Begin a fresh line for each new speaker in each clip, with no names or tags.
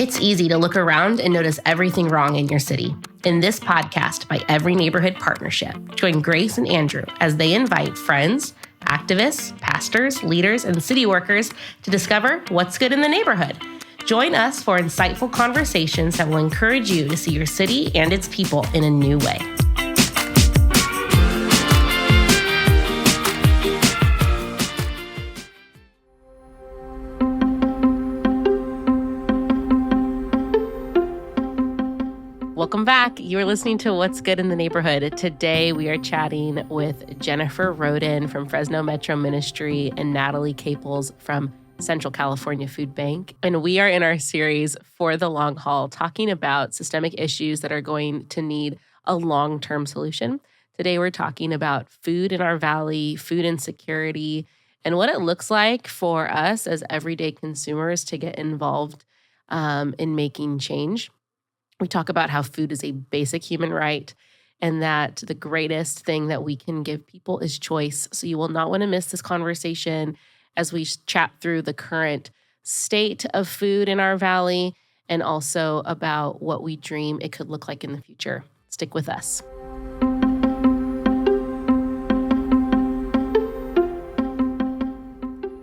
It's easy to look around and notice everything wrong in your city. In this podcast by Every Neighborhood Partnership, join Grace and Andrew as they invite friends, activists, pastors, leaders, and city workers to discover what's good in the neighborhood. Join us for insightful conversations that will encourage you to see your city and its people in a new way. Welcome back. You're listening to What's Good in the Neighborhood. Today, we are chatting with Jennifer Rhoden from Fresno Metro Ministry and Natalie Caples from Central California Food Bank. And we are in our series For the Long Haul, talking about systemic issues that are going to need a long-term solution. Today, we're talking about food in our valley, food insecurity, and what it looks like for us as everyday consumers to get involved in making change. We talk about how food is a basic human right and that the greatest thing that we can give people is choice. So you will not want to miss this conversation as we chat through the current state of food in our valley and also about what we dream it could look like in the future. Stick with us.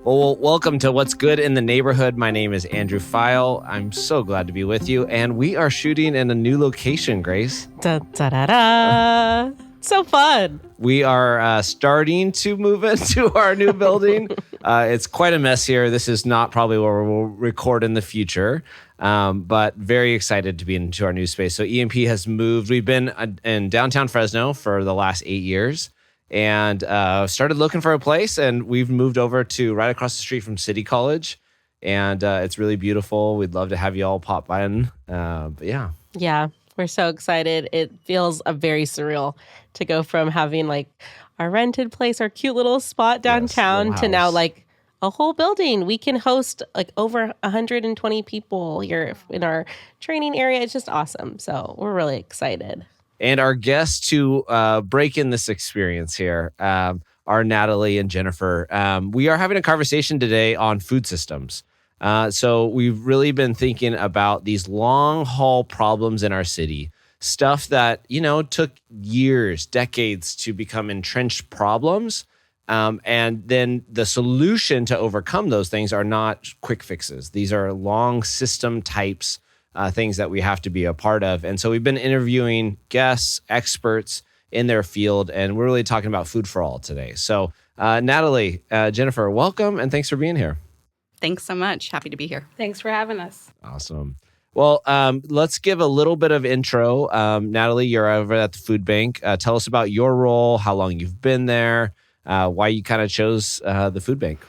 Well, welcome to What's Good in the Neighborhood. My name is Andrew File. I'm so glad to be with you. And we are shooting in a new location, Grace.
Da, da, da, da. So fun.
We are starting to move into our new building. It's quite a mess here. This is not probably where we'll record in the future, but very excited to be into our new space. So EMP has moved. We've been in downtown Fresno for the last 8 years. And started looking for a place, and we've moved over to right across the street from City College, and it's really beautiful. We'd love to have you all pop by in, but yeah.
Yeah, we're so excited. It feels very surreal to go from having like our rented place, our cute little spot downtown, to now like a whole building. We can host like over 120 people here in our training area. It's just awesome. So we're really excited.
And our guests to break in this experience here are Natalie and Jennifer. We are having a conversation today on food systems. So we've really been thinking about these long haul problems in our city, stuff that, took years, decades to become entrenched problems. And then the solution to overcome those things are not quick fixes. These are long system types. Things that we have to be a part of. And so we've been interviewing guests, experts in their field, and we're really talking about food for all today. So Natalie, Jennifer, welcome, and thanks for being here.
Thanks so much. Happy to be here.
Thanks for having us.
Awesome. Well, let's give a little bit of intro. Natalie, you're over at the food bank. Tell us about your role, how long you've been there, why you kind of chose the food bank.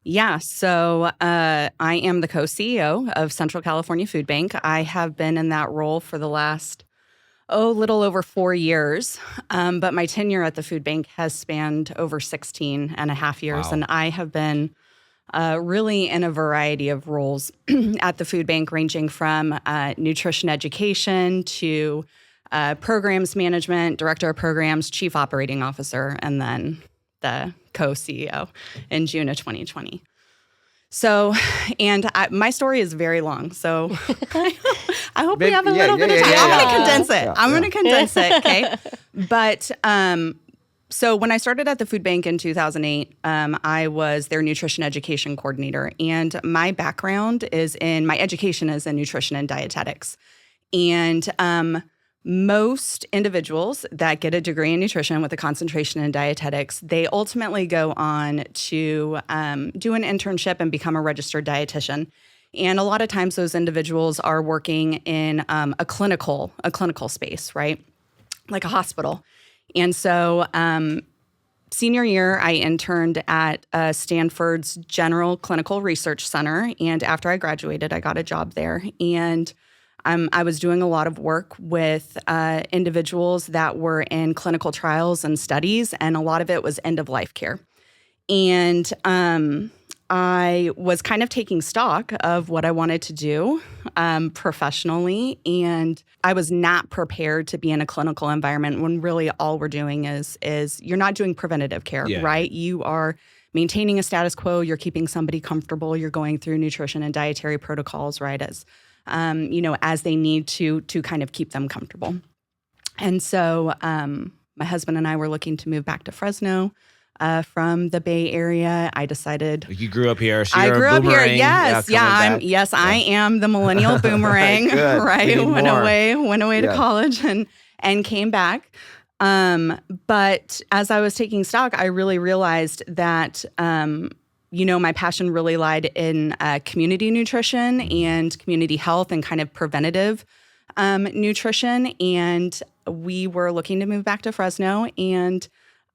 Yeah, so I am the co-CEO of Central California Food Bank. I have been in that role for the last, little over 4 years. But my tenure at the food bank has spanned over 16 and a half years.
Wow.
And I have been really in a variety of roles at the food bank, ranging from nutrition education to programs management, director of programs, chief operating officer, and then the co-CEO in June of 2020. So, and my story is very long. So I hope we have a little bit of time. I'm going to condense it. I'm going to condense it. Okay. But so when I started at the food bank in 2008, I was their nutrition education coordinator. And my background my education is in nutrition and dietetics. And most individuals that get a degree in nutrition with a concentration in dietetics, they ultimately go on to do an internship and become a registered dietitian. And a lot of times those individuals are working in a clinical space, right? Like a hospital. And so senior year, I interned at Stanford's General Clinical Research Center. And after I graduated, I got a job there. And I was doing a lot of work with individuals that were in clinical trials and studies, and a lot of it was end-of-life care. And I was kind of taking stock of what I wanted to do professionally, and I was not prepared to be in a clinical environment when really all we're doing is you're not doing preventative care, right? You are maintaining a status quo, you're keeping somebody comfortable, you're going through nutrition and dietary protocols, right, as as they need to kind of keep them comfortable. And so my husband and I were looking to move back to Fresno from the Bay Area. I decided
You grew up here, so
I
you're
grew
a
up here.
boomerang.
Yes, I am the millennial boomerang.
Good.
Right,
We need more.
went away to college and came back. But as I was taking stock, I really realized that my passion really lied in community nutrition and community health and kind of preventative nutrition. And we were looking to move back to Fresno, and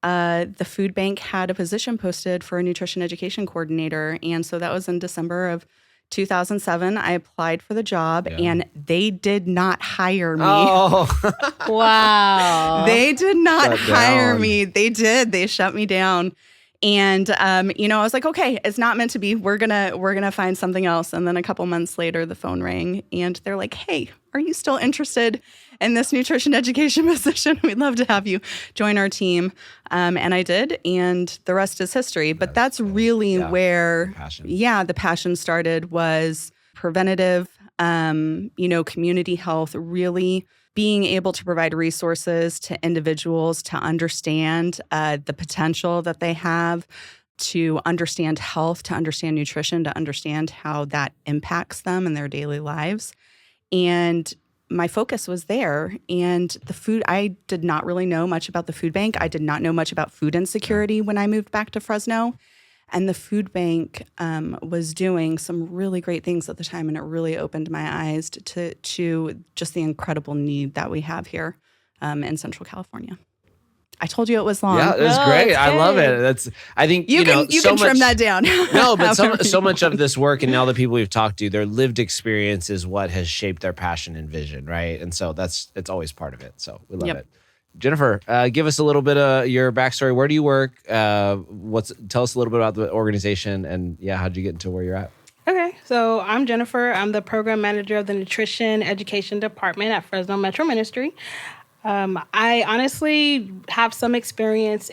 the food bank had a position posted for a nutrition education coordinator. And so that was in December of 2007. I applied for the job, and they did not hire me.
Oh,
Wow.
They did not
Shut
hire
down.
me. They did. They shut me down. And I was like, okay, it's not meant to be. We're gonna find something else. And then a couple months later, the phone rang, and they're like, hey, are you still interested in this nutrition education position? We'd love to have you join our team. And I did, and the rest is history. But that's really where, the passion started, was preventative, community health, really being able to provide resources to individuals to understand the potential that they have, to understand health, to understand nutrition, to understand how that impacts them in their daily lives. And my focus was there. And the food, I did not really know much about the food bank. I did not know much about food insecurity when I moved back to Fresno. And the food bank was doing some really great things at the time, and it really opened my eyes to just the incredible need that we have here in Central California. I told you it was long.
Yeah, it was great. I love it. I think
you can trim that down.
No, but so much of this work, and now the people we've talked to, their lived experience is what has shaped their passion and vision, right? And so it's always part of it. So we love it. Jennifer, give us a little bit of your backstory. Where do you work? Tell us a little bit about the organization, and how'd you get into where you're at?
Okay, so I'm Jennifer. I'm the program manager of the Nutrition Education Department at Fresno Metro Ministry. I honestly have some experience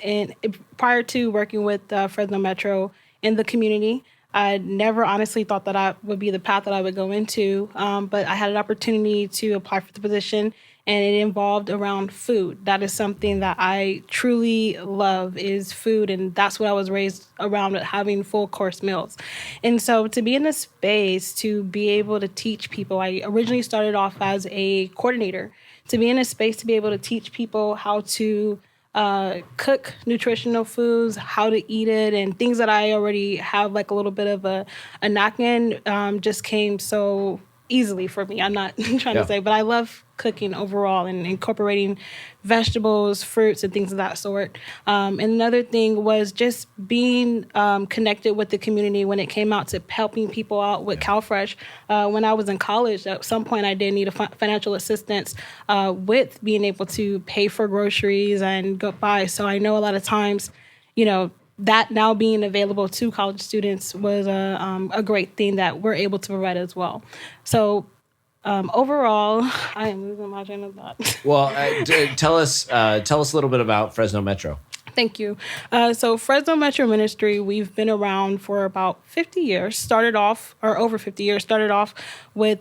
prior to working with Fresno Metro in the community. I never honestly thought that I would be the path that I would go into, but I had an opportunity to apply for the position, and it involved around food. That is something that I truly love, is food, and that's what I was raised around, having full course meals. And so to be in a space to be able to teach people, I originally started off as a coordinator, to be in a space to be able to teach people how to cook nutritional foods, how to eat it, and things that I already have like a little bit of a knack in, just came so easily for me. I'm not trying to say, but I love cooking overall and incorporating vegetables, fruits, and things of that sort. And another thing was just being connected with the community when it came out to helping people out with CalFresh. When I was in college, at some point I did need financial assistance with being able to pay for groceries and go buy. So I know a lot of times, that now being available to college students was a great thing that we're able to provide as well. So overall, I am losing my train of thought.
Well, tell us a little bit about Fresno Metro.
Thank you. So Fresno Metro Ministry, we've been around for about 50 years, over 50 years, started off with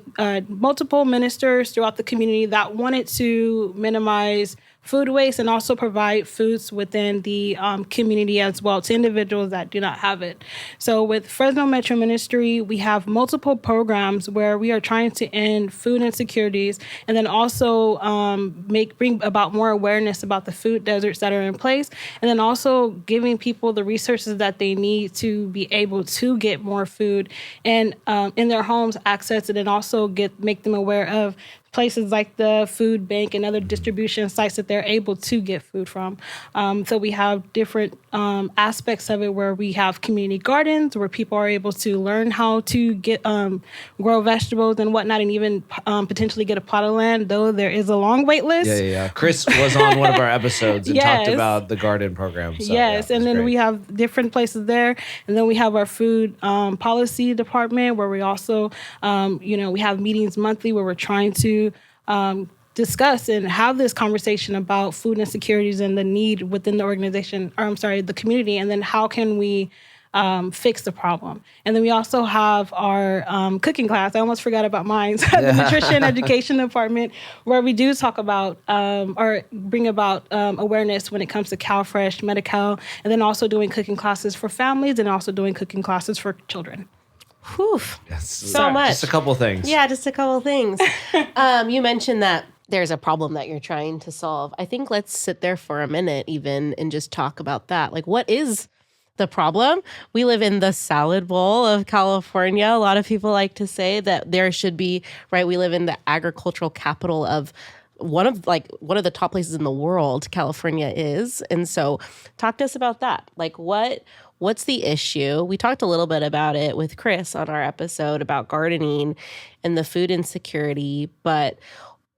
multiple ministers throughout the community that wanted to minimize food waste and also provide foods within the community as well to individuals that do not have it. So with Fresno Metro Ministry, we have multiple programs where we are trying to end food insecurities and then also bring about more awareness about the food deserts that are in place, and then also giving people the resources that they need to be able to get more food and in their homes, access it, and also make them aware of places like the food bank and other distribution sites that they're able to get food from. So we have different aspects of it where we have community gardens where people are able to learn how to get grow vegetables and whatnot, and even potentially get a plot of land, though there is a long wait list.
Yeah. Chris was on one of our episodes and
Yes.
talked about the garden program. So,
Yes, and then
great.
we have different places there. And then we have our food policy department where we also, we have meetings monthly where we're trying to discuss and have this conversation about food insecurities and the need within the organization, the community, and then how can we fix the problem. And then we also have our cooking class. I almost forgot about mine. The Nutrition Education Department, where we do talk about or bring about awareness when it comes to CalFresh, Medi-Cal, and then also doing cooking classes for families and also doing cooking classes for children.
Whew.
Yes.
So much.
Just a couple things.
Yeah, just a couple things. You mentioned that there's a problem that you're trying to solve. I think let's sit there for a minute even and just talk about that. Like, what is the problem? We live in the salad bowl of California. A lot of people like to say that there should be, right? We live in the agricultural capital of one of the top places in the world, California is. And so talk to us about that. Like, what's the issue? We talked a little bit about it with Chris on our episode about gardening and the food insecurity. But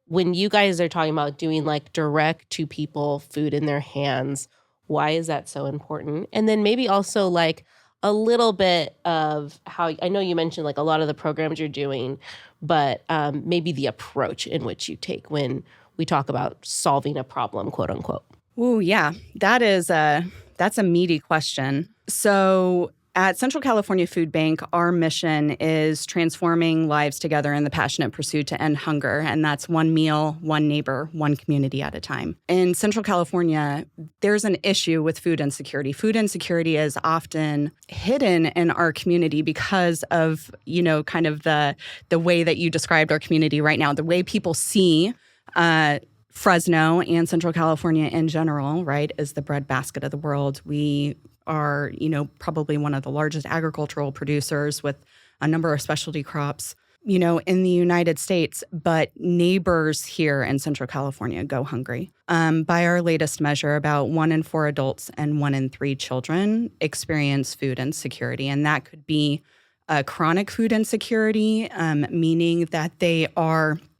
when you guys are talking about doing like direct to people food in their hands, why is that so important? And then maybe also like a little bit of how, I know you mentioned like a lot of the programs you're doing, but maybe the approach in which you take when we talk about solving a problem, quote unquote.
Ooh, yeah, that's a meaty question. So at Central California Food Bank, our mission is transforming lives together in the passionate pursuit to end hunger. And that's one meal, one neighbor, one community at a time. In Central California, there's an issue with food insecurity. Food insecurity is often hidden in our community because of, kind of the way that you described our community right now, the way people see Fresno and Central California in general, right, is the breadbasket of the world. We are, probably one of the largest agricultural producers with a number of specialty crops, in the United States. But neighbors here in Central California go hungry. By our latest measure, about 1 in 4 adults and 1 in 3 children experience food insecurity. And that could be chronic food insecurity, meaning that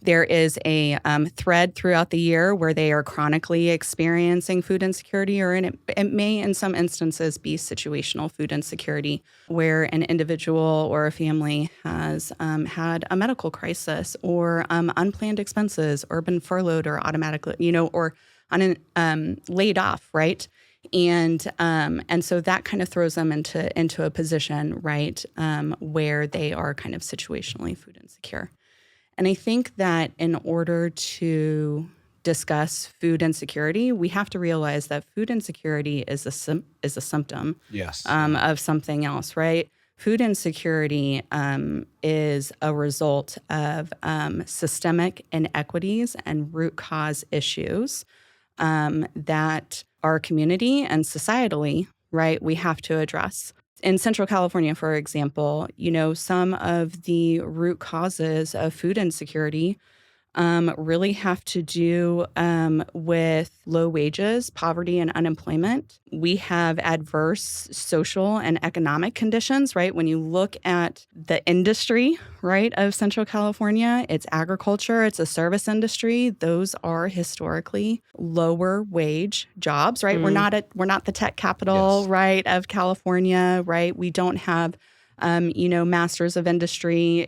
there is a thread throughout the year where they are chronically experiencing food insecurity, or it may in some instances be situational food insecurity, where an individual or a family has had a medical crisis or unplanned expenses or been furloughed or automatically, or laid off, right? And so that kind of throws them into a position, right, where they are kind of situationally food insecure. And I think that in order to discuss food insecurity, we have to realize that food insecurity is a symptom
Yes.
Of something else, right? Food insecurity is a result of systemic inequities and root cause issues that our community and societally, right, we have to address. In Central California, for example, some of the root causes of food insecurity really have to do with low wages, poverty, and unemployment. We have adverse social and economic conditions, right? When you look at the industry, right, of Central California, it's agriculture, it's a service industry. Those are historically lower wage jobs, right?
Mm.
We're not the tech capital,
Yes.
right, of California, right? We don't have masters of industry,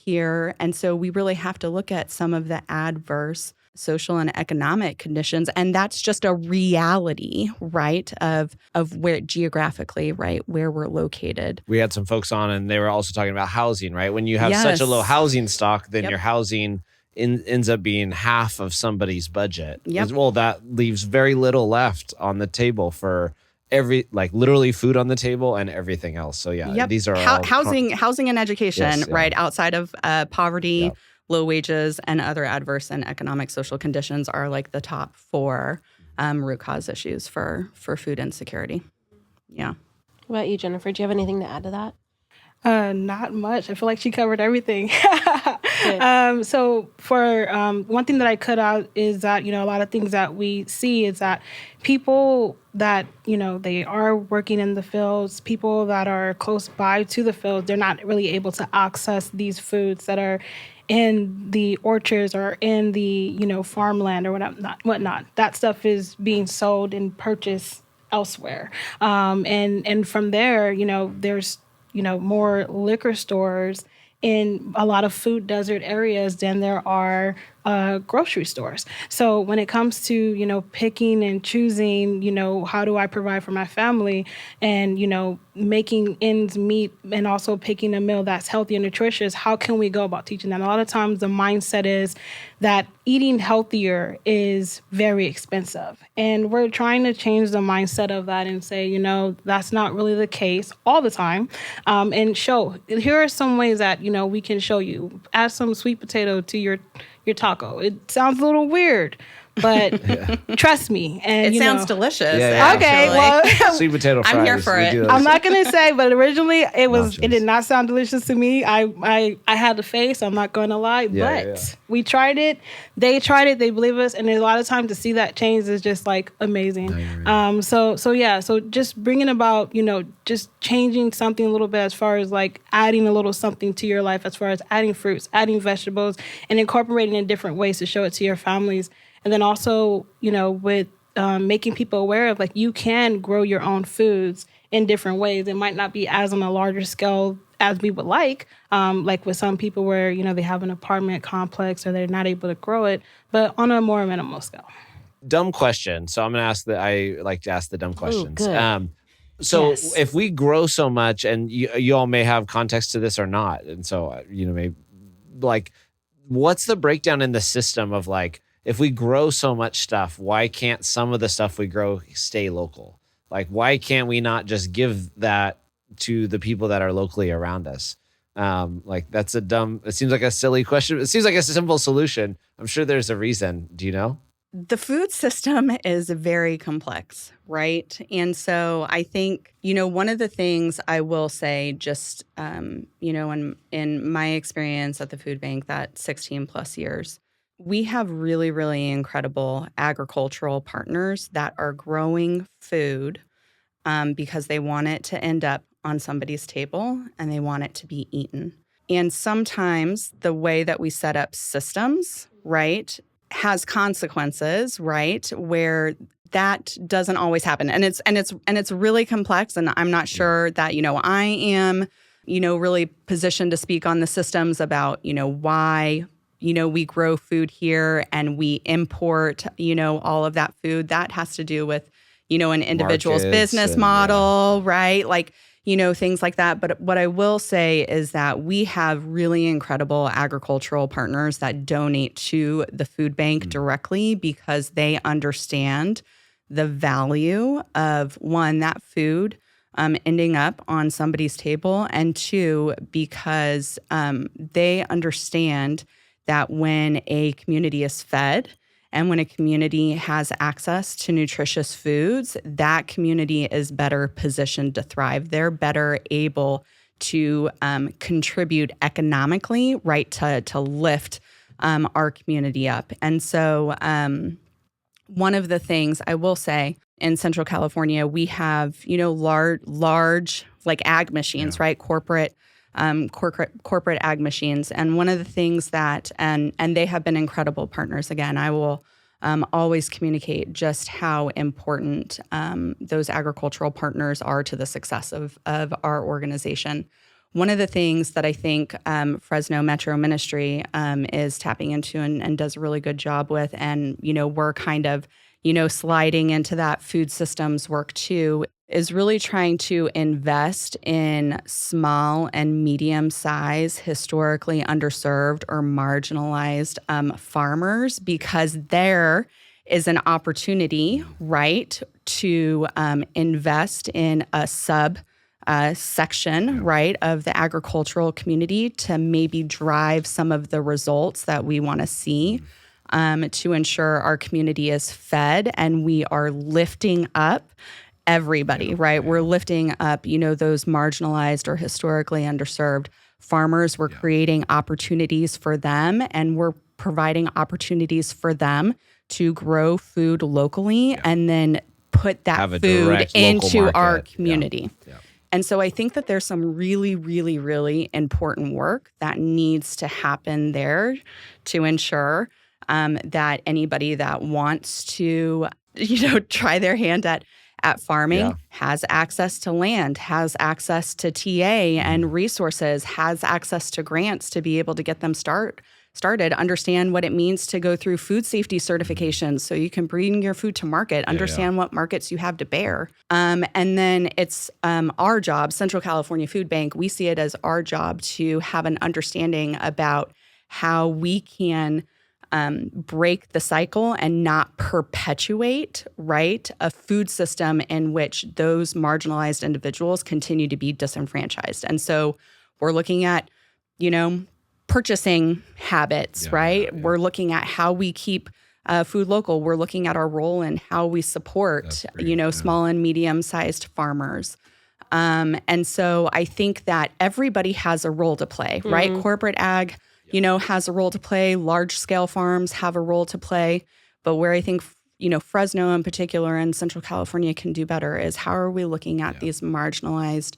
here. And so we really have to look at some of the adverse social and economic conditions. And that's just a reality, right, of where geographically, right, where we're located.
We had some folks on and they were also talking about housing, right? When you have such a
Yes.
low housing stock, then
Yep.
your housing ends up being half of somebody's budget.
Yep.
Well, that leaves very little left on the table for literally food on the table and everything else. So yeah,
Yep.
these are all
housing and education,
Yes, yeah.
right, outside of poverty,
Yep.
low wages, and other adverse and economic social conditions are like the top 4 root cause issues for food insecurity. Yeah.
What about you, Jennifer? Do you have anything to add to that?
Not much. I feel like she covered everything. So for one thing that I cut out is that, a lot of things that we see is that people that, they are working in the fields, people that are close by to the fields, they're not really able to access these foods that are in the orchards or in the, farmland or whatnot. That stuff is being sold and purchased elsewhere. And from there, there's more liquor stores in a lot of food desert areas than there are grocery stores. So when it comes to, picking and choosing, how do I provide for my family and, making ends meet and also picking a meal that's healthy and nutritious, how can we go about teaching that? And a lot of times the mindset is that eating healthier is very expensive. And we're trying to change the mindset of that and say, that's not really the case all the time. And here are some ways that, we can show you. Add some sweet potato to your taco. It sounds a little weird, but trust me. And
it sounds delicious.
Okay, well,
sweet potato fries.
I'm here for it.
I'm not gonna say, but originally it did not sound delicious to me. I had the face. I'm not going to lie, but we tried it. They tried it. They believe us, and a lot of times to see that change is just like amazing. So just bringing about, just changing something a little bit as far as like adding a little something to your life, as far as adding fruits, adding vegetables, and incorporating in different ways to show it to your families. And then also, with making people aware of like you can grow your own foods in different ways. It might not be as on a larger scale as we would like with some people where, they have an apartment complex or they're not able to grow it, but on a more minimal scale.
Dumb question. So I'm going to I like to ask the dumb questions.
Ooh,
If we grow so much, and you all may have context to this or not, and so, maybe like, what's the breakdown in the system of like, if we grow so much stuff, why can't some of the stuff we grow stay local? Like, why can't we not just give that to the people that are locally around us? That's it seems like a silly question. It seems like a simple solution. I'm sure there's a reason. Do you know?
The food system is very complex, right? And so I think, one of the things I will say just, in my experience at the food bank, that 16 plus years, we have really, really incredible agricultural partners that are growing food because they want it to end up on somebody's table and they want it to be eaten. And sometimes the way that we set up systems, right, has consequences, right, where that doesn't always happen. And it's really complex. And I'm not sure that, I am, really positioned to speak on the systems about, why we grow food here and we import, all of that food. That has to do with, an individual's business model, right? Like, things like that. But what I will say is that we have really incredible agricultural partners that donate to the food bank directly because they understand the value of, one, that food ending up on somebody's table, and two, because they understand that when a community is fed and when a community has access to nutritious foods, that community is better positioned to thrive. They're better able to contribute economically, right, to lift our community up. And so one of the things I will say, in Central California, we have, large like ag machines, right? Corporate ag machines. And one of the things that, and they have been incredible partners. Again, I will always communicate just how important those agricultural partners are to the success of our organization. One of the things that I think Fresno Metro Ministry is tapping into and does a really good job with, and, we're kind of, sliding into that food systems work too, is really trying to invest in small and medium-sized, historically underserved or marginalized farmers, because there is an opportunity, right, to invest in a section, right, of the agricultural community to maybe drive some of the results that we want to see to ensure our community is fed and we are lifting up everybody, right? We're lifting up, those marginalized or historically underserved farmers. We're creating opportunities for them, and we're providing opportunities for them to grow food locally and then put that food into our community. And so I think that there's some really, really, really important work that needs to happen there to ensure that anybody that wants to, try their hand at farming has access to land, has access to TA and resources, has access to grants to be able to get them started started, understand what it means to go through food safety certifications so you can bring your food to market, understand what markets you have to bear. And then it's our job, Central California Food Bank, we see it as our job to have an understanding about how we can break the cycle and not perpetuate, right, a food system in which those marginalized individuals continue to be disenfranchised. And so we're looking at, purchasing habits, right? Yeah. We're looking at how we keep food local. We're looking at our role in how we support, small and medium-sized farmers. And so I think that everybody has a role to play, right? Corporate ag, has a role to play. Large-scale farms have a role to play. But where I think, Fresno in particular and Central California can do better is how are we looking at these marginalized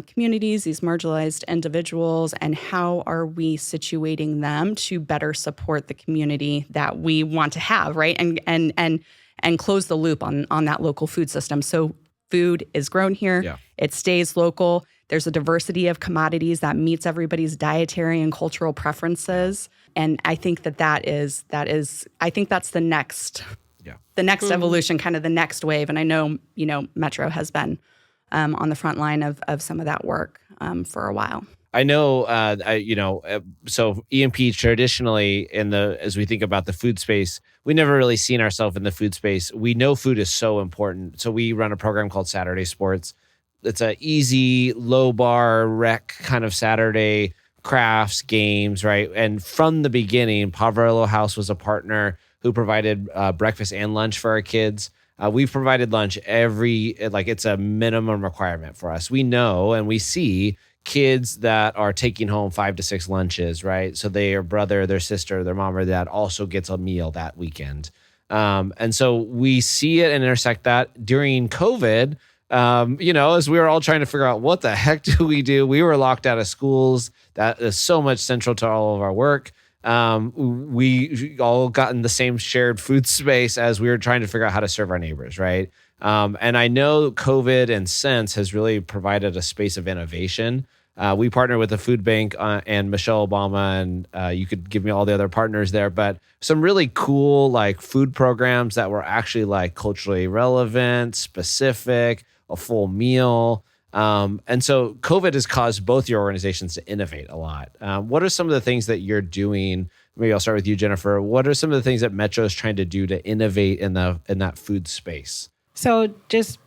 communities, these marginalized individuals, and how are we situating them to better support the community that we want to have, right? And close the loop on that local food system. So food is grown here. It stays local. There's a diversity of commodities that meets everybody's dietary and cultural preferences. And I think that is I think that's the next evolution, kind of the next wave. And I know, Metro has been on the front line of some of that work for a while.
I know, so EMP traditionally as we think about the food space, we never really seen ourselves in the food space. We know food is so important. So we run a program called Saturday Sports. It's a easy, low bar rec kind of Saturday crafts, games, right? And from the beginning, Pavarello House was a partner who provided breakfast and lunch for our kids. We've provided lunch it's a minimum requirement for us. We know and we see kids that are taking home 5 to 6 lunches, right? So their brother, their sister, their mom or dad also gets a meal that weekend. And so we see it and intersect that during COVID. As we were all trying to figure out what the heck do, we were locked out of schools. That is so much central to all of our work. We all got in the same shared food space as we were trying to figure out how to serve our neighbors, right? And I know COVID and Sense has really provided a space of innovation. We partner with the food bank and Michelle Obama, and you could give me all the other partners there, but some really cool food programs that were actually culturally relevant, specific, a full meal. And so COVID has caused both your organizations to innovate a lot. What are some of the things that you're doing? Maybe I'll start with you, Jennifer. What are some of the things that Metro is trying to do to innovate in that food space?
So just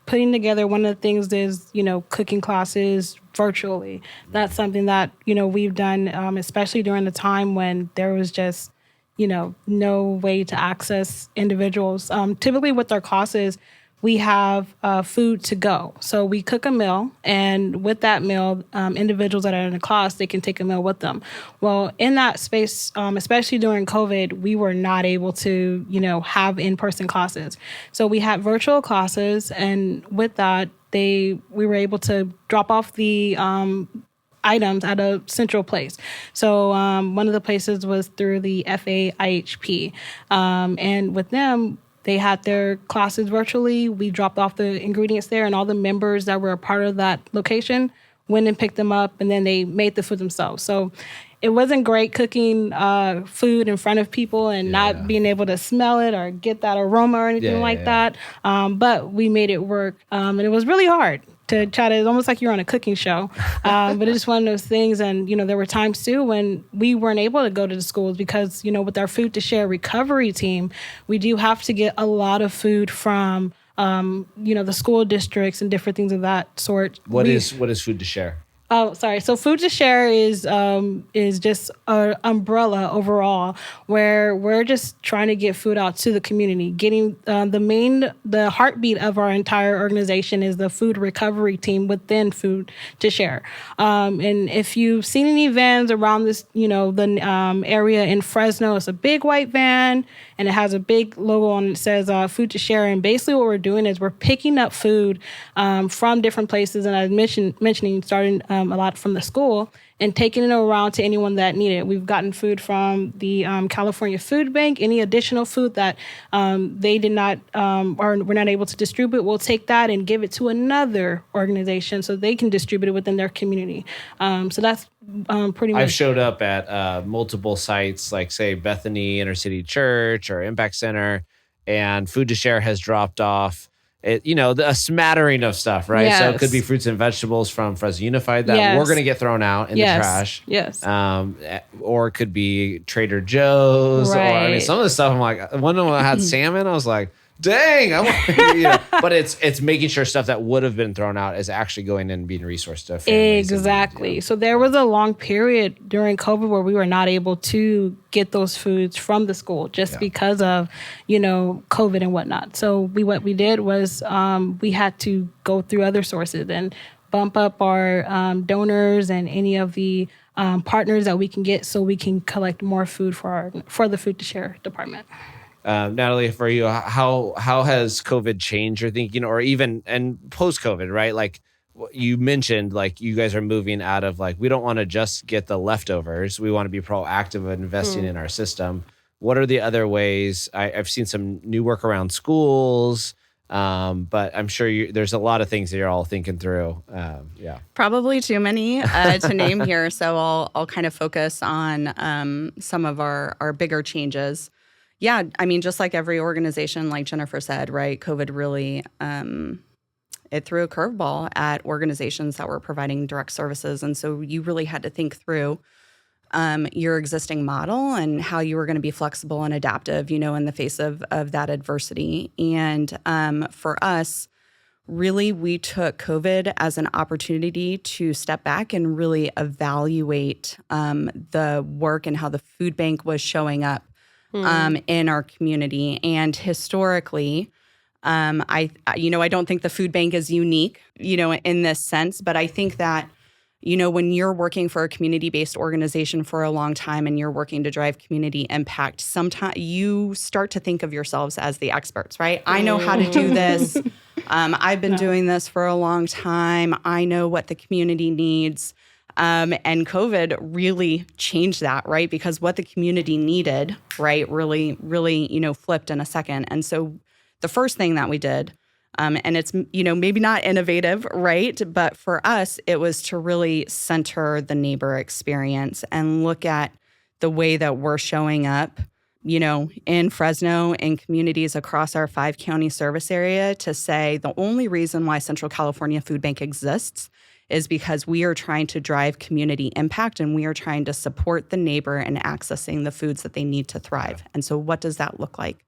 putting together, one of the things is, cooking classes virtually. That's something that, we've done, especially during the time when there was just, no way to access individuals. Typically with our classes, we have food to go. So we cook a meal, and with that meal, individuals that are in the class, they can take a meal with them. Well, in that space, especially during COVID, we were not able to, have in-person classes. So we had virtual classes, and with that, we were able to drop off the items at a central place. So one of the places was through the FAIHP. And with them, they had their classes virtually. We dropped off the ingredients there, and all the members that were a part of that location went and picked them up, and then they made the food themselves. So it wasn't great cooking food in front of people and not being able to smell it or get that aroma or anything that. But we made it work, and it was really hard to try to, it's almost like you're on a cooking show. But it's just one of those things. And, there were times too when we weren't able to go to the schools because, with our Food to Share recovery team, we do have to get a lot of food from, the school districts and different things of that sort.
What is Food to Share?
Oh, sorry. So Food to Share is just an umbrella overall where we're just trying to get food out to the community. Getting the heartbeat of our entire organization is the food recovery team within Food to Share. And if you've seen any vans around this, the area in Fresno, it's a big white van and it has a big logo on it that says Food to Share. And basically what we're doing is we're picking up food from different places. And I was mentioning starting a lot from the school and taking it around to anyone that needed it. We've gotten food from the California Food Bank. Any additional food that they did not or were not able to distribute, we'll take that and give it to another organization so they can distribute it within their community. So that's pretty much.
I've showed up at multiple sites, like say Bethany Inner-City Church or Impact Center, and food to share has dropped off. A smattering of stuff, right? So it could be
Yes.
fruits and vegetables from Fresno Unified that
Yes.
we're going to get thrown out in the trash.
Yes.
Or it could be Trader Joe's. Or I mean,
Right.
some of the stuff I'm like, one of them had salmon. I was like, dang, I want, but it's making sure stuff that would have been thrown out is actually going in and being resourced to families.
Exactly. So there was a long period during COVID where we were not able to get those foods from the school just because of, COVID and whatnot. So what we did was we had to go through other sources and bump up our donors and any of the partners that we can get so we can collect more food for the food to share department.
Natalie, for you, how has COVID changed your thinking, or even and post COVID, right? Like you mentioned, like you guys are moving out of like we don't want to just get the leftovers. We want to be proactive in investing in our system. What are the other ways? I've seen some new work around schools, but I'm sure there's a lot of things that you're all thinking through.
Probably too many to name here, so I'll kind of focus on some of our bigger changes. Yeah, I mean, just like every organization, like Jennifer said, right, COVID really, it threw a curveball at organizations that were providing direct services. And so you really had to think through your existing model and how you were going to be flexible and adaptive, in the face of that adversity. And for us, really, we took COVID as an opportunity to step back and really evaluate the work and how the food bank was showing up in our community. And historically, I don't think the food bank is unique, in this sense, but I think that, when you're working for a community-based organization for a long time and you're working to drive community impact, sometimes you start to think of yourselves as the experts, right? I know how to do this. I've been doing this for a long time. I know what the community needs. And COVID really changed that, right? Because what the community needed, right, really, flipped in a second. And so the first thing that we did, and it's, maybe not innovative, right? But for us, it was to really center the neighbor experience and look at the way that we're showing up, in Fresno and communities across our 5-county service area to say the only reason why Central California Food Bank exists is because we are trying to drive community impact and we are trying to support the neighbor in accessing the foods that they need to thrive. And so what does that look like?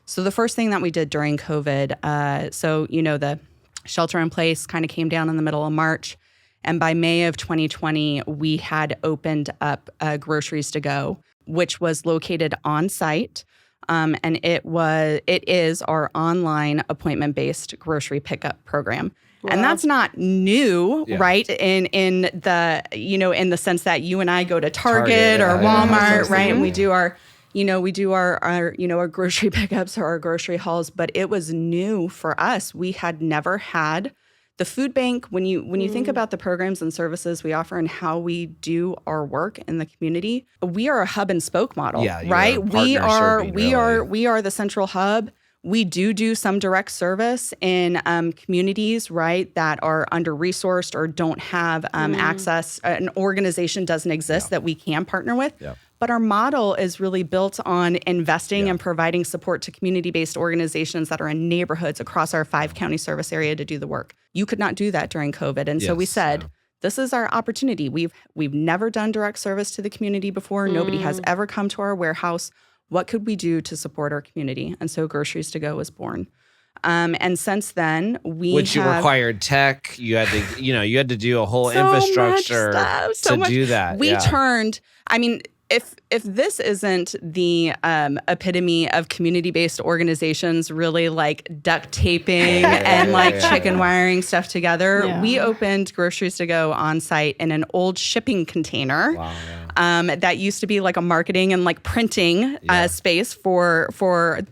So the first thing that we did during COVID, the shelter in place kind of came down in the middle of March. And by May of 2020, we had opened up Groceries to Go, which was located on site. And it is our online appointment-based grocery pickup program. Wow. And that's not new, right? In the sense that you and I go to Target or Walmart, right? And we do our grocery pickups or our grocery hauls, but it was new for us. We had never had the food bank. When you think about the programs and services we offer and how we do our work in the community, we are a hub and spoke model, right? We are the central hub. We do some direct service in communities, right, that are under-resourced or don't have access. An organization doesn't exist that we can partner with. Yeah. But our model is really built on investing and providing support to community-based organizations that are in neighborhoods across our 5-county service area to do the work. You could not do that during COVID. And so we said, this is our opportunity. We've never done direct service to the community before. Nobody has ever come to our warehouse. What could we do to support our community? And so Groceries to Go was born. And since then, which
required tech. You had to do a whole infrastructure to do that.
We turned, if this isn't the epitome of community-based organizations really like duct taping and chicken wiring stuff together, we opened Groceries to Go on site in an old shipping container. Wow, that used to be like a marketing and like printing space for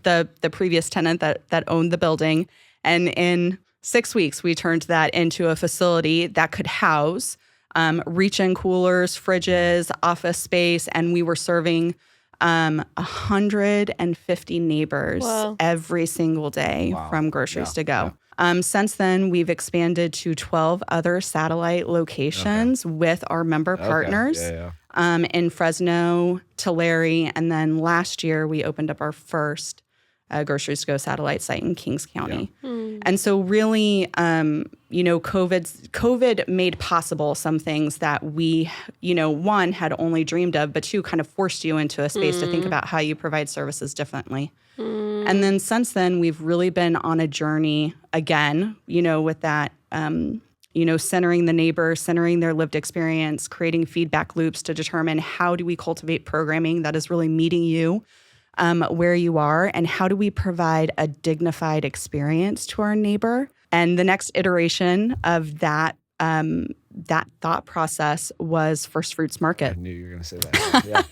the previous tenant that owned the building. And in 6 weeks, we turned that into a facility that could house reach-in coolers, fridges, office space, and we were serving 150 neighbors every single day from Groceries to Go. Since then, we've expanded to 12 other satellite locations with our member partners in Fresno, Tulare, and then last year we opened up our first Groceries to Go satellite site in Kings County. And so really, COVID made possible some things that we, one, had only dreamed of, but two, kind of forced you into a space to think about how you provide services differently. And then since then, we've really been on a journey again, with that, centering the neighbor, centering their lived experience, creating feedback loops to determine how do we cultivate programming that is really meeting you where you are, and how do we provide a dignified experience to our neighbor. And the next iteration of that thought process was First Fruits Market.
I knew you were going to say that. Yeah.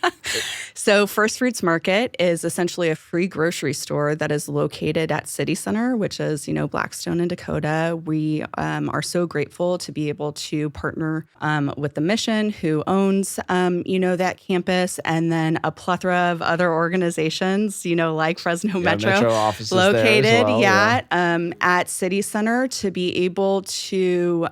So First Fruits Market is essentially a free grocery store that is located at City Center, which is, Blackstone and Dakota. We are so grateful to be able to partner with the Mission, who owns, that campus, and then a plethora of other organizations, like Fresno Metro
offices
located,
there as well.
At City Center, to be able to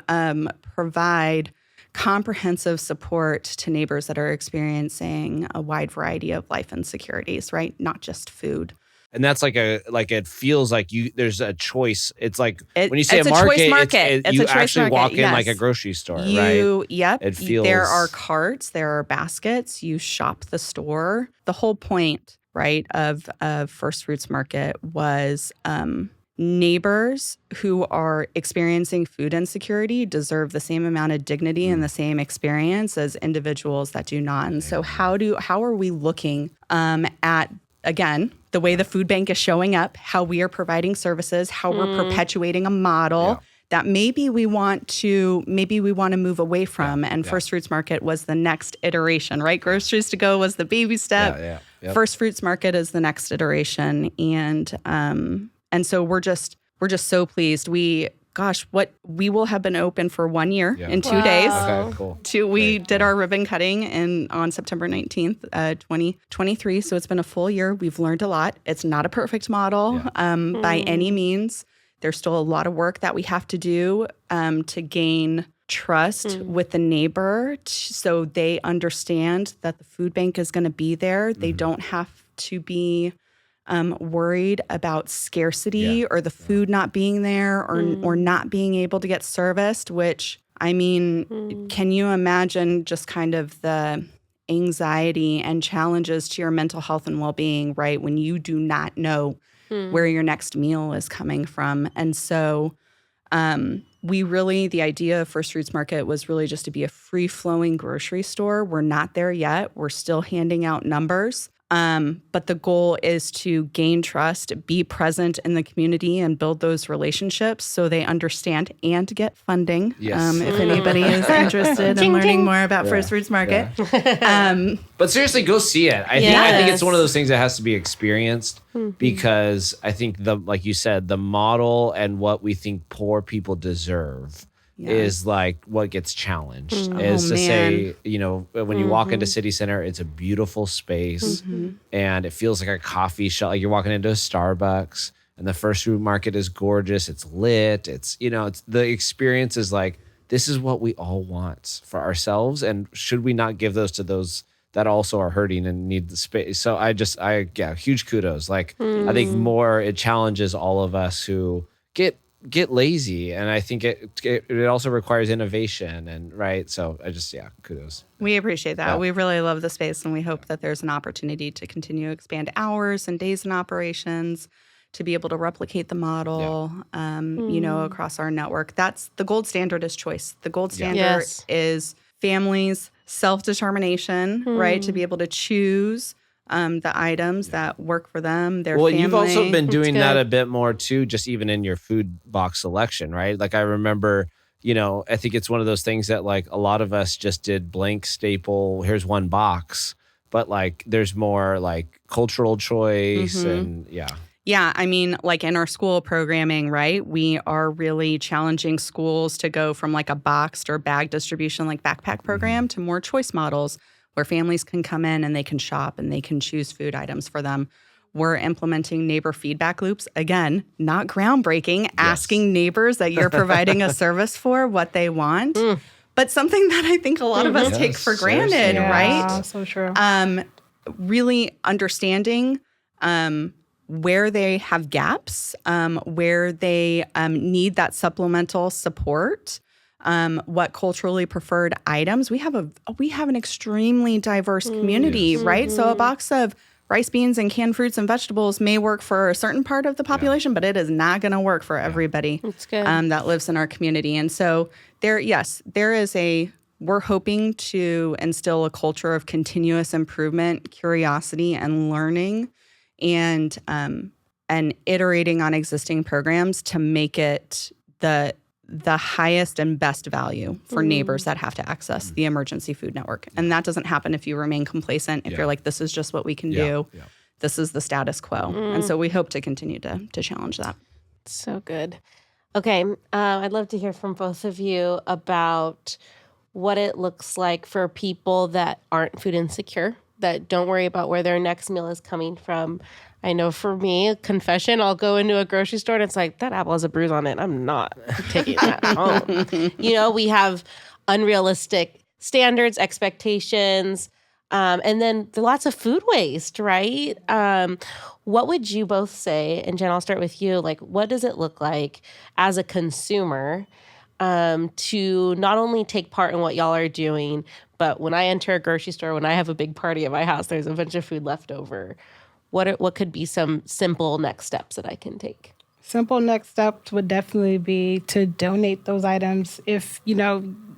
provide comprehensive support to neighbors that are experiencing a wide variety of life insecurities, right? Not just food.
And that's it feels like there's a choice. It's like when you say
it's
a market,
choice market.
you
a choice
actually
market.
walk in
Yes.
like a grocery store, right?
Yep.
It feels...
There are carts, there are baskets, you shop the store. The whole point, right, of First Fruits Market was neighbors who are experiencing food insecurity deserve the same amount of dignity and the same experience as individuals that do not. And so how are we looking at, again, the way the food bank is showing up, how we are providing services, how we're perpetuating a model that maybe we want to move away from. First Fruits Market was the next iteration, right? Groceries to Go was the baby step. First Fruits Market is the next iteration. And so we're just so pleased. We will have been open for 1 year in 2 days.
Okay, cool.
We did our ribbon cutting on September 19th, 2023. So it's been a full year. We've learned a lot. It's not a perfect model by any means. There's still a lot of work that we have to do to gain trust with the neighbor so they understand that the food bank is going to be there. They don't have to be worried about scarcity or the food not being there or not being able to get serviced, which, can you imagine just kind of the anxiety and challenges to your mental health and well-being, right, when you do not know where your next meal is coming from? And so the idea of First Fruits Market was really just to be a free-flowing grocery store. We're not there yet. We're still handing out numbers. But the goal is to gain trust, be present in the community, and build those relationships so they understand and get funding.
Yes.
If anybody is interested in learning more about First Fruits Market.
But seriously, go see it. I think it's one of those things that has to be experienced because I think like you said, the model and what we think poor people deserve is like what gets challenged. Say, when you walk into City Center, it's a beautiful space and it feels like a coffee shop. Like you're walking into a Starbucks, and the First Fruit Market is gorgeous. It's lit. It's the experience is like, this is what we all want for ourselves. And should we not give those to those that also are hurting and need the space? So huge kudos. Like I think it challenges all of us who get lazy, and I think it also requires innovation, and right. So kudos.
We appreciate that. We really love the space, and we hope that there's an opportunity to continue to expand hours and days in operations to be able to replicate the model, across our network. That's the gold standard is choice. The gold standard is families' self-determination, right? To be able to choose the items that work for them, their family.
You've also been doing that a bit more too, just even in your food box selection, right? Like I remember, I think it's one of those things that like a lot of us just did blank staple, here's one box, but like there's more like cultural choice and
Yeah, like in our school programming, right, we are really challenging schools to go from like a boxed or bag distribution like backpack program to more choice models where families can come in and they can shop and they can choose food items for them. We're implementing neighbor feedback loops. Again, not groundbreaking, asking neighbors that you're providing a service for what they want, but something that I think a lot of us take for granted, right?
So true.
Really understanding where they have gaps, where they need that supplemental support, what culturally preferred items. We have an extremely diverse community, right? So a box of rice, beans, and canned fruits and vegetables may work for a certain part of the population, but it is not going to work for everybody that lives in our community. And so there is we're hoping to instill a culture of continuous improvement, curiosity, and learning, and iterating on existing programs to make it the highest and best value for neighbors that have to access the emergency food network. And that doesn't happen if you remain complacent, if you're like, this is just what we can do. This is the status quo. And so we hope to continue to challenge that.
So good. Okay. I'd love to hear from both of you about what it looks like for people that aren't food insecure, that don't worry about where their next meal is coming from. I know for me, confession, I'll go into a grocery store and it's like, that apple has a bruise on it. I'm not taking that home. We have unrealistic standards, expectations, and then there's lots of food waste, right? What would you both say, and Jen, I'll start with you, like, what does it look like as a consumer to not only take part in what y'all are doing, but when I enter a grocery store, when I have a big party at my house, there's a bunch of food left over. What could be some simple next steps that I can take?
Simple next steps would definitely be to donate those items. If,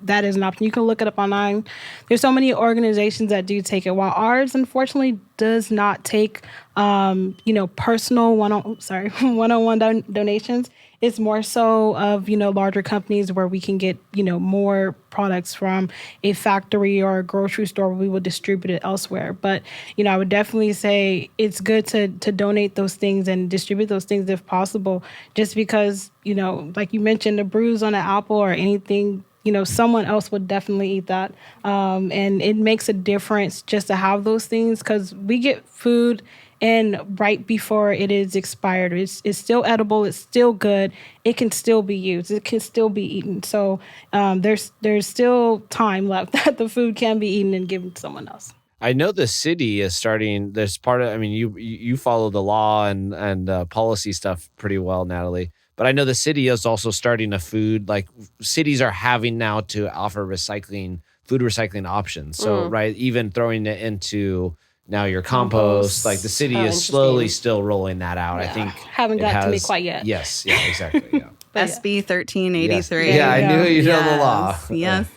that is an option. You can look it up online. There's so many organizations that do take it. While ours, unfortunately, does not take, personal one-on-one donations. It's more so of, larger companies where we can get, more products from a factory or a grocery store where we will distribute it elsewhere. But, I would definitely say it's good to donate those things and distribute those things if possible, just because, like you mentioned, a bruise on an apple or anything, someone else would definitely eat that. And it makes a difference just to have those things, because we get food and right before it is expired, it's still edible, it's still good, it can still be used, it can still be eaten. So there's still time left that the food can be eaten and given to someone else.
I know the city is starting. There's part of. I mean, you follow the law and policy stuff pretty well, Natalie. But I know the city is also starting a food, like cities are having now to offer food recycling options. So right, even throwing it into now your compost, like the city is slowly still rolling that out.
Yeah.
I think
haven't got to me quite yet.
Yes, yeah, exactly. Yeah.
SB 1383.
Yes. Yeah, I knew you know the law.
Yes.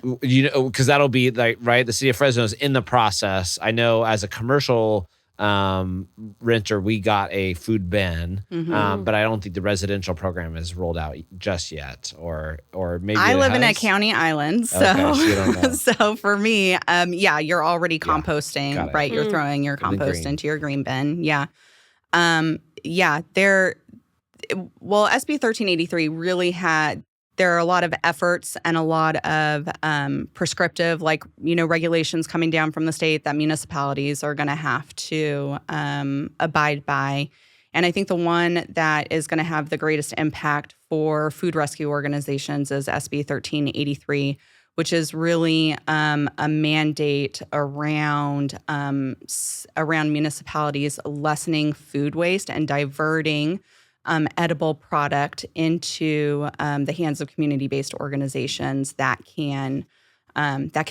Because that'll be like, right, the city of Fresno is in the process. I know as a commercial renter, we got a food bin, but I don't think the residential program is rolled out just yet, or maybe
I live in a county island, so
so you don't know.
So for me, you're already composting, right? You're throwing your compost into your green bin, SB 1383 really had. There are a lot of efforts and a lot of prescriptive, regulations coming down from the state that municipalities are going to have to abide by. And I think the one that is going to have the greatest impact for food rescue organizations is SB 1383, which is really a mandate around municipalities lessening food waste and diverting edible product into the hands of community-based organizations that can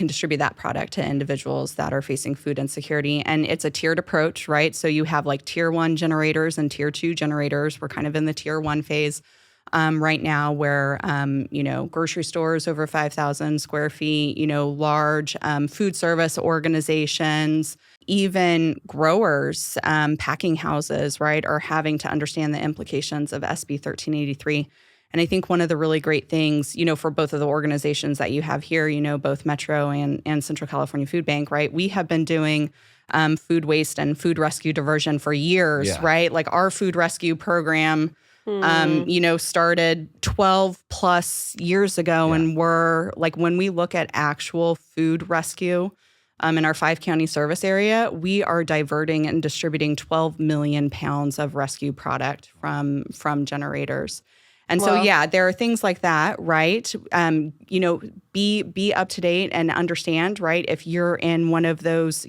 distribute that product to individuals that are facing food insecurity. And it's a tiered approach, right? So you have tier 1 generators and tier 2 generators. We're kind of in the tier 1 phase right now, where grocery stores over 5,000 square feet, large food service organizations, even growers, packing houses, right, are having to understand the implications of SB 1383. And I think one of the really great things, for both of the organizations that you have here, both Metro and Central California Food Bank, right, we have been doing food waste and food rescue diversion for years, right? Like our food rescue program, started 12 plus years ago. And we're when we look at actual food rescue in our 5-county service area, we are diverting and distributing 12 million pounds of rescue product from generators. And so, there are things like that, right? Be up to date and understand, right? If you're in one of those,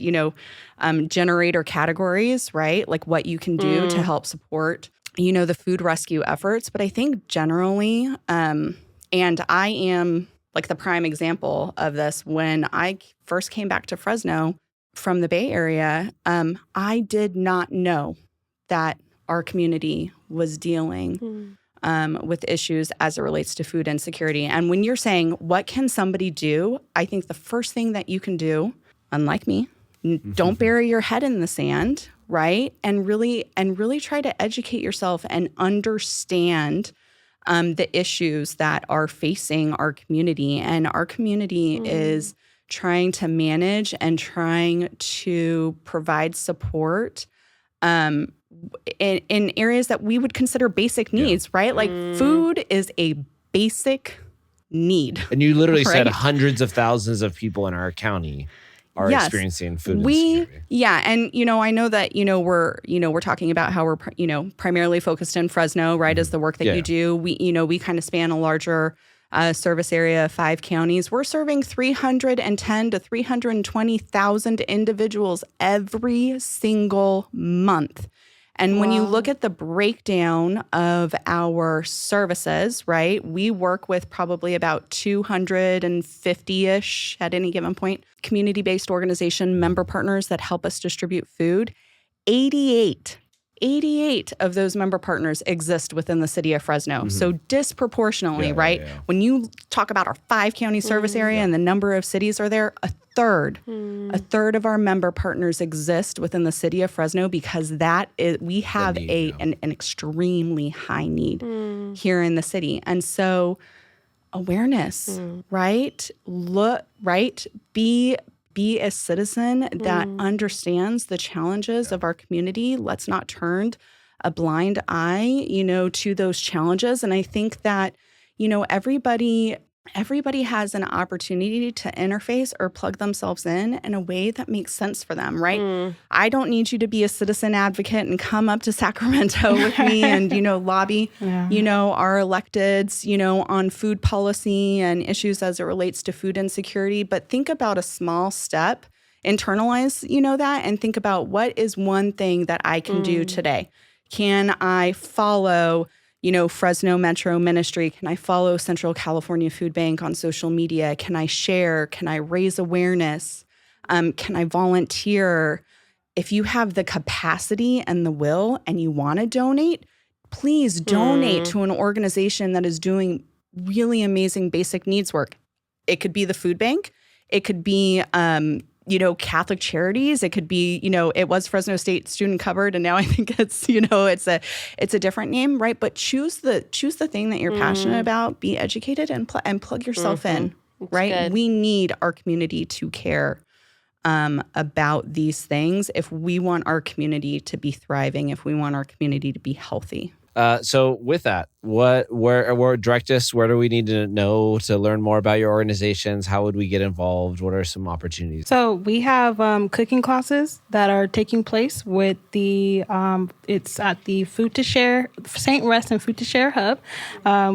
generator categories, right? Like what you can do to help support, the food rescue efforts. But I think generally, and I am like the prime example of this, when I first came back to Fresno from the Bay Area, I did not know that our community was dealing with issues as it relates to food insecurity. And when you're saying, what can somebody do? I think the first thing that you can do, unlike me, don't bury your head in the sand, right? And really try to educate yourself and understand the issues that are facing our community. And our community is trying to manage and trying to provide support in areas that we would consider basic needs, right? Like food is a basic need.
And you literally said hundreds of thousands of people in our county are experiencing food insecurity.
Yeah. And, I know that, we're talking about how we're, primarily focused in Fresno, right? As the work that you do. We kind of span a larger service area of 5 counties. We're serving 310 to 320,000 individuals every single month. And when you look at the breakdown of our services, right, we work with probably about 250-ish at any given point, community-based organization member partners that help us distribute food. 88 of those member partners exist within the city of Fresno. So disproportionately, right? Yeah. When you talk about our 5-county service area and the number of cities are there, a third of our member partners exist within the city of Fresno because we have an extremely high need here in the city. And so awareness, right? Be a citizen that understands the challenges of our community. Let's not turn a blind eye, to those challenges. And I think that, everybody has an opportunity to interface or plug themselves in a way that makes sense for them, right? I don't need you to be a citizen advocate and come up to Sacramento with me and, lobby, our electeds, on food policy and issues as it relates to food insecurity. But think about a small step, internalize, that, and think about what is one thing that I can do today. Can I follow Fresno Metro Ministry? Can I follow Central California Food Bank on social media? Can I share? Can I raise awareness? Can I volunteer? If you have the capacity and the will and you want to donate, please donate to an organization that is doing really amazing basic needs work. It could be the food bank. It could be Catholic Charities. It could be, it was Fresno State Student Covered, and now I think it's, it's a different name, right? But choose the thing that you're passionate about. Be educated and plug yourself in, right? Good. We need our community to care about these things if we want our community to be thriving, if we want our community to be healthy.
So with that, where direct us? Where do we need to know to learn more about your organizations? How would we get involved? What are some opportunities?
So we have cooking classes that are taking place with the it's at the Food to Share St. Rest and Food to Share Hub.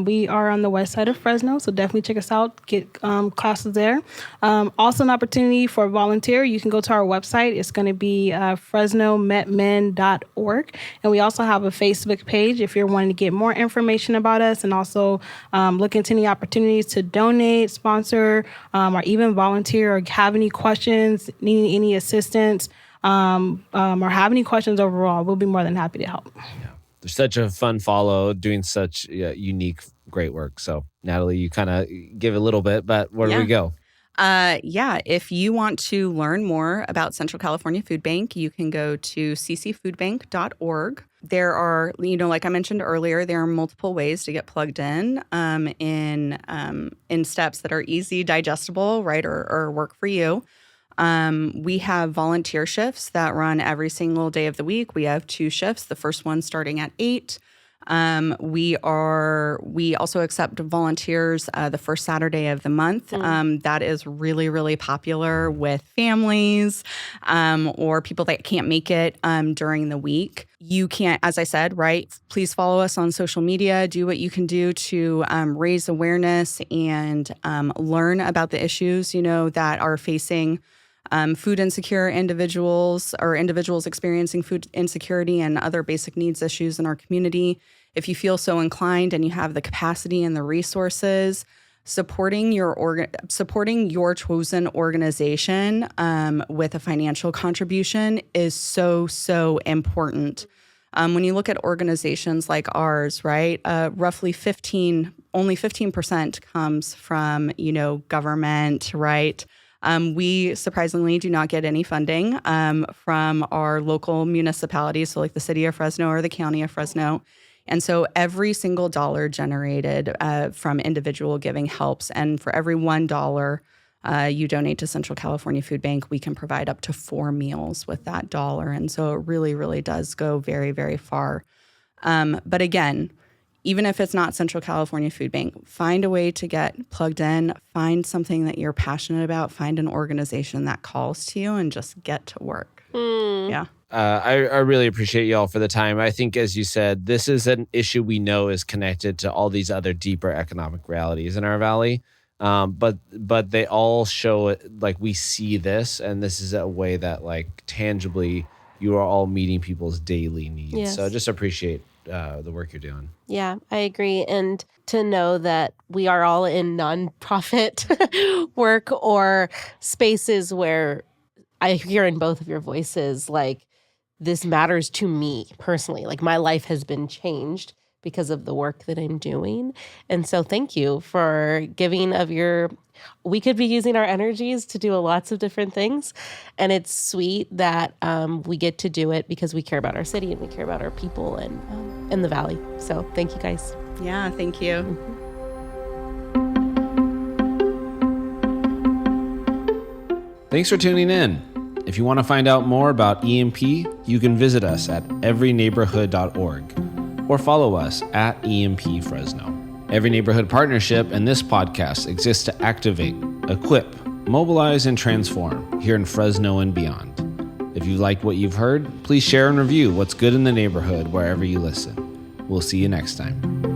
We are on the west side of Fresno, so definitely check us out. Get classes there. Also, an opportunity for volunteer. You can go to our website. It's going to be fresnometmen.org, and we also have a Facebook page if you're wanting to get more information about us, and also look into any opportunities to donate, sponsor, or even volunteer, or have any questions, need any assistance, or have any questions overall. We'll be more than happy to help.
Yeah. They're such a fun follow, doing such unique, great work. So, Natalie, you kind of give a little bit, but where do we go?
If you want to learn more about Central California Food Bank, you can go to ccfoodbank.org. There are, like I mentioned earlier, there are multiple ways to get plugged in steps that are easy, digestible, right, or work for you. We have volunteer shifts that run every single day of the week. We have 2 shifts, the first one starting at 8. We also accept volunteers the first Saturday of the month. That is really, really popular with families or people that can't make it during the week. You can't, as I said, right? Please follow us on social media. Do what you can do to raise awareness and learn about the issues, that are facing food insecure individuals or individuals experiencing food insecurity and other basic needs issues in our community. If you feel so inclined and you have the capacity and the resources, supporting your chosen organization with a financial contribution is so, so important. When you look at organizations like ours, right, roughly only 15% comes from, government, right? We surprisingly do not get any funding from our local municipalities, so like the city of Fresno or the county of Fresno. And so every single dollar generated from individual giving helps. And for every $1 you donate to Central California Food Bank, we can provide up to 4 meals with that dollar. And so it really, really does go very, very far. But again, even if it's not Central California Food Bank, find a way to get plugged in, find something that you're passionate about, find an organization that calls to you, and just get to work. Yeah.
I really appreciate y'all for the time. I think, as you said, this is an issue we know is connected to all these other deeper economic realities in our valley. But they all show it, like, we see this, and this is a way that, like, tangibly you are all meeting people's daily needs.
Yes.
So just appreciate the work you're doing.
Yeah, I agree. And to know that we are all in nonprofit work or spaces where I hear in both of your voices, like, this matters to me personally. Like, my life has been changed because of the work that I'm doing. And so thank you for giving of we could be using our energies to do lots of different things. And it's sweet that we get to do it because we care about our city and we care about our people and the valley. So thank you guys.
Yeah, thank you.
Thanks for tuning in. If you want to find out more about EMP, you can visit us at everyneighborhood.org or follow us at EMP Fresno. Every Neighborhood Partnership and this podcast exists to activate, equip, mobilize, and transform here in Fresno and beyond. If you liked what you've heard, please share and review what's good in the neighborhood wherever you listen. We'll see you next time.